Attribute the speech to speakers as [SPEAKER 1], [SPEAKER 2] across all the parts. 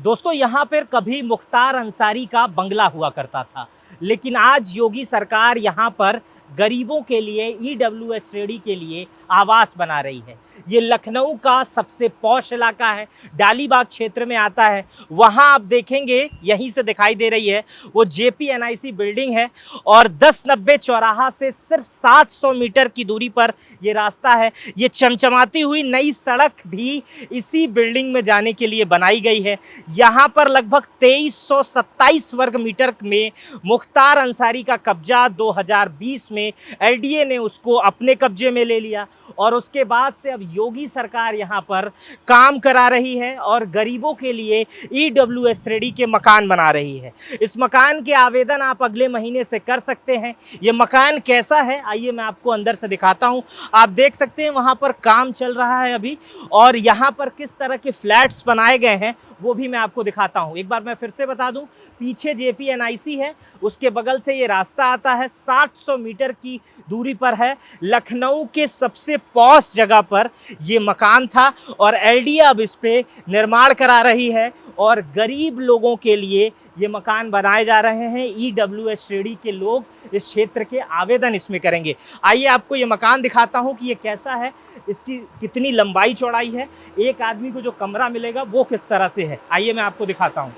[SPEAKER 1] दोस्तों यहाँ पर कभी मुख्तार अंसारी का बंगला हुआ करता था, लेकिन आज योगी सरकार यहाँ पर गरीबों के लिए ईडब्ल्यूएस श्रेणी के लिए आवास बना रही है। ये लखनऊ का सबसे पॉश इलाका है, डालीबाग क्षेत्र में आता है। वहाँ आप देखेंगे यहीं से दिखाई दे रही है वो जेपीएनआईसी बिल्डिंग है और 1090 चौराहा से सिर्फ 700 मीटर की दूरी पर ये रास्ता है। ये चमचमाती हुई नई सड़क भी इसी बिल्डिंग में जाने के लिए बनाई गई है। यहाँ पर लगभग 2327 वर्ग मीटर में मुख्तार अंसारी का कब्जा 2020 में एलडीए ने उसको अपने कब्जे में ले लिया और उसके बाद से अब योगी सरकार यहाँ पर काम करा रही है और गरीबों के लिए ईडब्ल्यूएस श्रेणी के मकान बना रही है। इस मकान के आवेदन आप अगले महीने से कर सकते हैं। ये मकान कैसा है आइए मैं आपको अंदर से दिखाता हूँ। आप देख सकते हैं वहाँ पर काम चल रहा है अभी और यहाँ पर किस तरह के फ्लैट्स बनाए गए हैं वो भी मैं आपको दिखाता हूँ। एक बार मैं फिर से बता दूं, पीछे जेपीएनआईसी है, उसके बगल से ये रास्ता आता है, 700 मीटर की दूरी पर है। लखनऊ के सबसे पॉश जगह पर ये मकान था और एलडीए अब इस पे निर्माण करा रही है और गरीब लोगों के लिए ये मकान बनाए जा रहे हैं। ईडब्ल्यूएस श्रेणी के लोग इस क्षेत्र के आवेदन इसमें करेंगे। आइए आपको ये मकान दिखाता हूँ कि ये कैसा है, इसकी कितनी लंबाई चौड़ाई है, एक आदमी को जो कमरा मिलेगा वो किस तरह से है। आइए मैं आपको दिखाता हूँ।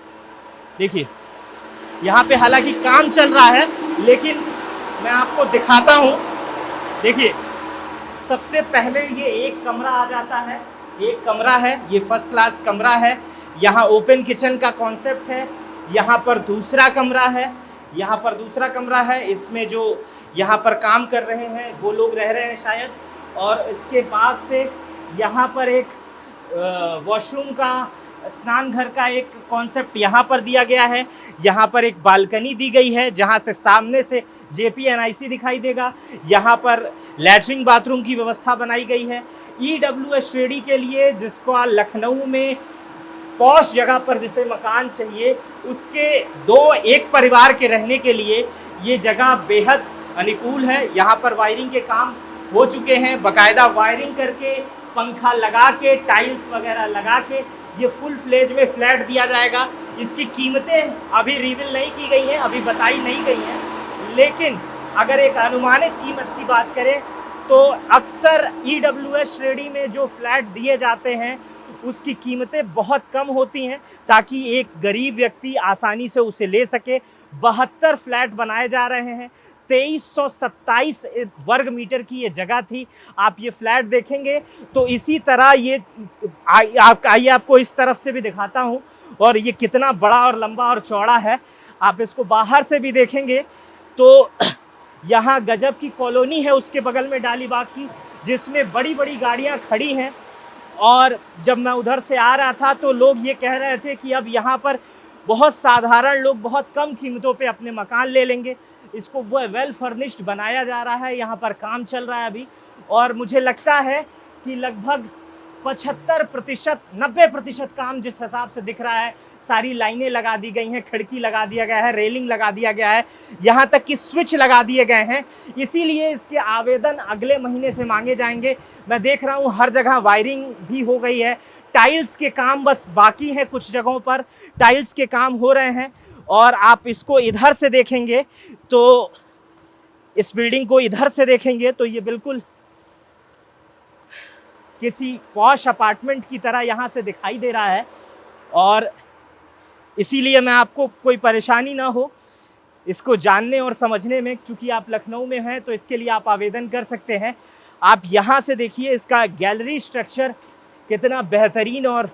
[SPEAKER 1] देखिए यहाँ पे हालांकि काम चल रहा है लेकिन मैं आपको दिखाता हूँ। देखिए सबसे पहले ये एक कमरा आ जाता है, एक कमरा है, ये फर्स्ट क्लास कमरा है। यहाँ ओपन किचन का कॉन्सेप्ट है। यहाँ पर दूसरा कमरा है, यहाँ पर दूसरा कमरा है, इसमें जो यहाँ पर काम कर रहे हैं वो लोग रह रहे हैं शायद। और इसके पास से यहाँ पर एक वॉशरूम का, स्नान घर का एक कॉन्सेप्ट यहाँ पर दिया गया है। यहाँ पर एक बालकनी दी गई है जहाँ से सामने से जेपीएनआईसी दिखाई देगा। यहाँ पर लैट्रिन बाथरूम की व्यवस्था बनाई गई है। ईडब्ल्यूएस श्रेणी के लिए जिसको लखनऊ में पॉश जगह पर जिसे मकान चाहिए उसके एक परिवार के रहने के लिए ये जगह बेहद अनुकूल है। यहाँ पर वायरिंग के काम हो चुके हैं, बाकायदा वायरिंग करके, पंखा लगा के, टाइल्स वगैरह लगा के ये फुल फ्लेज में फ्लैट दिया जाएगा। इसकी कीमतें अभी रिवील नहीं की गई हैं, अभी बताई नहीं गई हैं, लेकिन अगर एक अनुमानित कीमत की बात करें तो अक्सर ईडब्ल्यूएस श्रेणी में जो फ्लैट दिए जाते हैं उसकी कीमतें बहुत कम होती हैं ताकि एक गरीब व्यक्ति आसानी से उसे ले सके। 72 फ्लैट बनाए जा रहे हैं। 2327 वर्ग मीटर की ये जगह थी। आप ये फ्लैट देखेंगे तो इसी तरह ये आइए आपको इस तरफ से भी दिखाता हूँ और ये कितना बड़ा और लंबा और चौड़ा है। आप इसको बाहर से भी देखेंगे तो यहाँ गजब की कॉलोनी है उसके बगल में डालीबाग की, जिसमें बड़ी बड़ी गाड़ियाँ खड़ी हैं। और जब मैं उधर से आ रहा था तो लोग ये कह रहे थे कि अब यहाँ पर बहुत साधारण लोग बहुत कम कीमतों पे अपने मकान ले लेंगे। इसको वो वेल फर्निश्ड बनाया जा रहा है, यहाँ पर काम चल रहा है अभी और मुझे लगता है कि लगभग 75% 90% काम जिस हिसाब से दिख रहा है, सारी लाइनें लगा दी गई हैं, खिड़की लगा दिया गया है, रेलिंग लगा दिया गया है, यहाँ तक कि स्विच लगा दिए गए हैं। इसीलिए इसके आवेदन अगले महीने से मांगे जाएंगे। मैं देख रहा हूँ हर जगह वायरिंग भी हो गई है, टाइल्स के काम बस बाकी है, कुछ जगहों पर टाइल्स के काम हो रहे हैं। और आप इसको इधर से देखेंगे तो इस बिल्डिंग को इधर से देखेंगे तो ये बिल्कुल किसी पॉश अपार्टमेंट की तरह यहाँ से दिखाई दे रहा है और इसीलिए मैं आपको कोई परेशानी ना हो इसको जानने और समझने में, क्योंकि आप लखनऊ में हैं तो इसके लिए आप आवेदन कर सकते हैं। आप यहाँ से देखिए इसका गैलरी स्ट्रक्चर कितना बेहतरीन और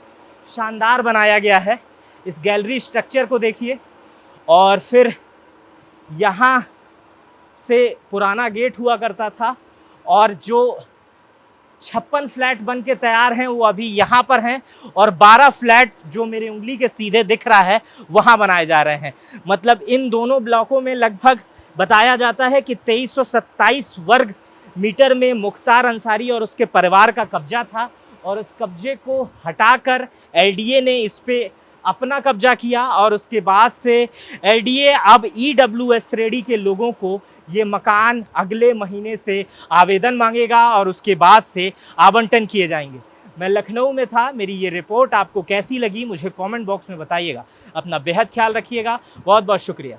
[SPEAKER 1] शानदार बनाया गया है। इस गैलरी स्ट्रक्चर को देखिए और फिर यहाँ से पुराना गेट हुआ करता था और जो 56 फ्लैट बन के तैयार हैं वो अभी यहाँ पर हैं और 12 फ्लैट जो मेरी उंगली के सीधे दिख रहा है वहाँ बनाए जा रहे हैं। मतलब इन दोनों ब्लॉकों में लगभग बताया जाता है कि 2327 वर्ग मीटर में मुख्तार अंसारी और उसके परिवार का कब्जा था और उस कब्जे को हटाकर एलडीए ने इस पे अपना कब्जा किया और उसके बाद से एलडीए अब ईडब्ल्यूएस श्रेणी के लोगों को ये मकान अगले महीने से आवेदन मांगेगा और उसके बाद से आवंटन किए जाएंगे। मैं लखनऊ में था। मेरी ये रिपोर्ट आपको कैसी लगी मुझे कमेंट बॉक्स में बताइएगा। अपना बेहद ख्याल रखिएगा। बहुत बहुत शुक्रिया।